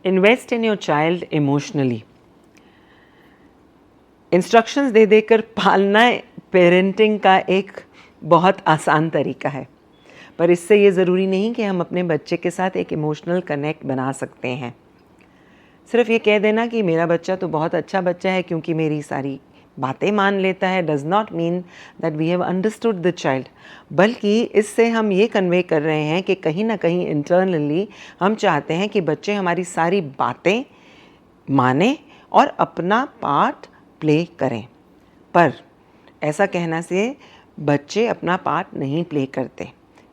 Invest in your child emotionally. Instructions दे देकर पालना पेरेंटिंग का एक बहुत आसान तरीका है, पर इससे ये ज़रूरी नहीं कि हम अपने बच्चे के साथ एक इमोशनल कनेक्ट बना सकते हैं। सिर्फ ये कह देना कि मेरा बच्चा तो बहुत अच्छा बच्चा है क्योंकि मेरी सारी बातें मान लेता है, does not mean that we have understood the child. बल्कि इससे हम ये कन्वे कर रहे हैं कि कहीं ना कहीं इंटरनली हम चाहते हैं कि बच्चे हमारी सारी बातें माने और अपना पार्ट प्ले करें। पर ऐसा कहना से बच्चे अपना पार्ट नहीं प्ले करते,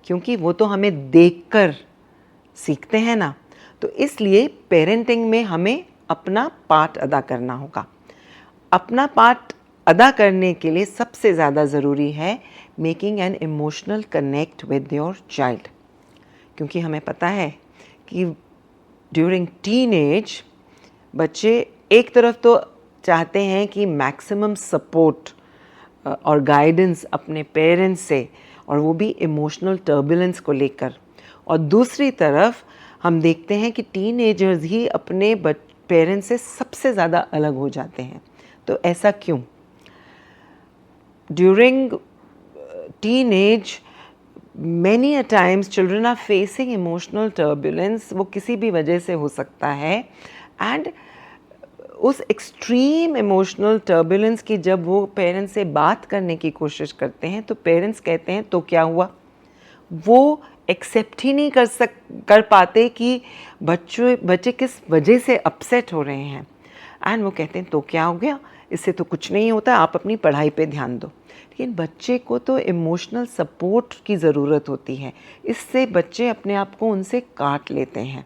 क्योंकि वो तो हमें देखकर सीखते हैं ना। तो इसलिए पेरेंटिंग में हमें अपना पार्ट अदा करना होगा। अपना पार्ट अदा करने के लिए सबसे ज़्यादा ज़रूरी है making an emotional connect with your child, क्योंकि हमें पता है कि ड्यूरिंग टीनेज बच्चे एक तरफ तो चाहते हैं कि मैक्सिमम सपोर्ट और गाइडेंस अपने पेरेंट्स से, और वो भी इमोशनल टर्बुलेंस को लेकर, और दूसरी तरफ हम देखते हैं कि टीनेजर्स ही अपने पेरेंट्स से सबसे ज़्यादा अलग हो जाते हैं। तो ऐसा क्यों? During teenage many a times children are facing emotional turbulence, वो किसी भी वजह से हो सकता है, एंड उस एक्सट्रीम इमोशनल टर्बुलेंस की जब वो पेरेंट्स से बात करने की कोशिश करते हैं तो पेरेंट्स कहते हैं तो क्या हुआ। वो एक्सेप्ट ही नहीं कर पाते कि बच्चे किस वजह से अपसेट हो रहे हैं, एंड वो कहते हैं तो क्या हो गया, इससे तो कुछ नहीं होता, आप अपनी पढ़ाई पे ध्यान दो। लेकिन बच्चे को तो इमोशनल सपोर्ट की ज़रूरत होती है, इससे बच्चे अपने आप को उनसे काट लेते हैं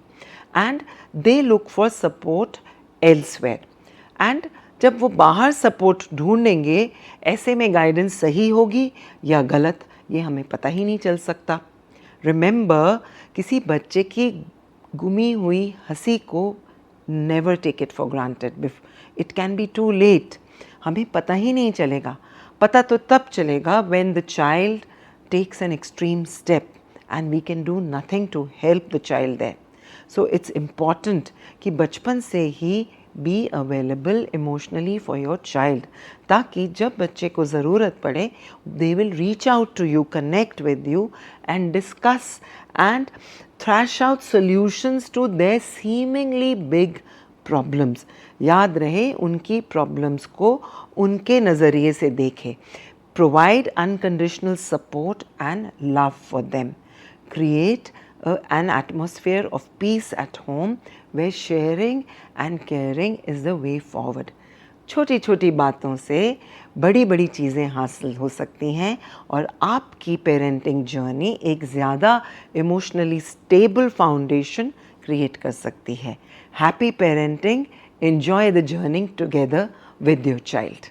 and they look for support elsewhere. And जब वो बाहर सपोर्ट ढूंढेंगे, ऐसे में गाइडेंस सही होगी या गलत ये हमें पता ही नहीं चल सकता। रिमेंबर, किसी बच्चे की गुमी हुई हंसी को never take it for granted, it can be too late. हमें पता ही नहीं चलेगा। पता तो तब चलेगा when the child takes an extreme step and we can do nothing to help the child there. So it's important कि बचपन से ही be available emotionally for your child, ताकि जब बच्चे को ज़रूरत पड़े they will reach out to you, connect with you and discuss and thrash out solutions to their seemingly big problems. याद रहे, उनकी प्रॉब्लम्स को उनके नज़रिए से देखें। Provide unconditional support and love for them. Create an atmosphere of peace at home where sharing and caring is the way forward. छोटी छोटी बातों से बड़ी बड़ी चीज़ें हासिल हो सकती हैं और आपकी पेरेंटिंग जर्नी एक ज़्यादा इमोशनली स्टेबल फाउंडेशन क्रिएट कर सकती है। Happy parenting, enjoy the journey together with your child.